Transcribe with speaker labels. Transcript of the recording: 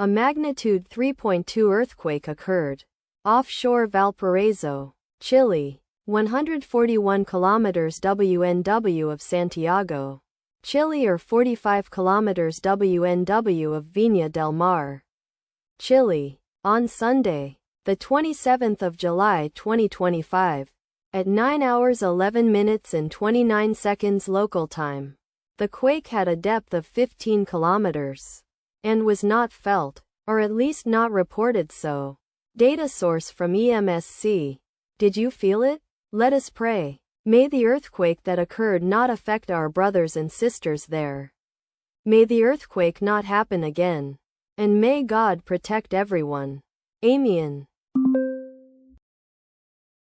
Speaker 1: A magnitude 3.2 earthquake occurred offshore Valparaiso, Chile, 141 kilometers WNW of Santiago, Chile, or 45 kilometers WNW of Viña del Mar, Chile, on Sunday, the 27th of July 2025, at 9 hours 11 minutes and 29 seconds local time. The quake had a depth of 15 kilometers and was not felt, or at least not reported so. Data source from EMSC. Did you feel it? Let us pray. May the earthquake that occurred not affect our brothers and sisters there. May the earthquake not happen again. And may God protect everyone. Amen.